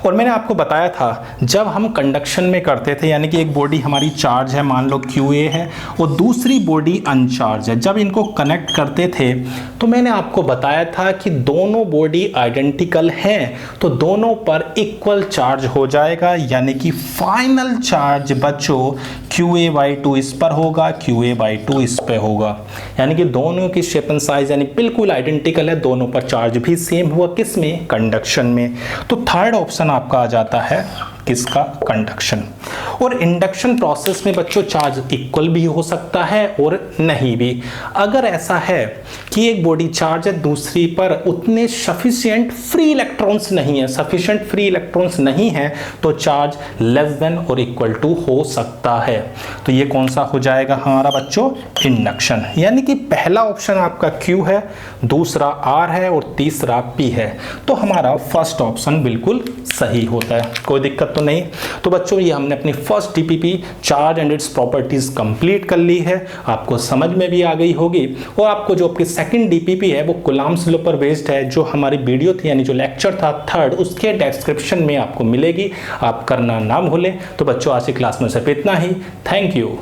[SPEAKER 1] और मैंने आपको बताया था जब हम कंडक्शन में करते थे, यानी कि एक बॉडी हमारी चार्ज है, मान लो QA है, और दूसरी बॉडी अनचार्ज है, जब इनको कनेक्ट करते थे तो मैंने आपको बताया था कि दोनों बॉडी आइडेंटिकल हैं तो दोनों पर इक्वल चार्ज हो जाएगा, यानी कि फाइनल चार्ज बच्चों QA/2 इस पर होगा, QA/2 इस पे होगा, यानी कि दोनों की शेप एंड साइज यानी बिल्कुल आइडेंटिकल है, दोनों पर चार्ज भी सेम हुआ, किस में, कंडक्शन में। तो थर्ड ऑप्शन आपका आ जाता है किसका, कंडक्शन। और इंडक्शन प्रोसेस में बच्चों चार्ज इक्वल भी हो सकता है और नहीं भी। अगर ऐसा है कि एक बॉडी चार्ज है दूसरी पर उतने सफिशिएंट फ्री इलेक्ट्रॉन्स नहीं है, सफिशिएंट फ्री इलेक्ट्रॉन्स नहीं है तो चार्ज लेस देन और इक्वल टू हो सकता है। तो ये कौन सा हो जाएगा हमारा बच्चों, इंडक्शन। यानी कि पहला ऑप्शन आपका Q है, दूसरा R है और तीसरा P है, तो हमारा फर्स्ट ऑप्शन बिल्कुल सही होता है, कोई दिक्कत तो नहीं। तो बच्चों ये हमने अपनी first DPP charge and its properties complete कर ली है, आपको समझ में भी आ गई होगी। और आपको जो आपकी सेकंड DPP है वो कूलम्ब्स लॉ पर बेस्ड है, जो हमारी वीडियो थी यानी जो लेक्चर था थर्ड, उसके डिस्क्रिप्शन में आपको मिलेगी, आप करना ना भूलें। तो बच्चों आज की क्लास में सिर्फ इतना ही, थैंक यू।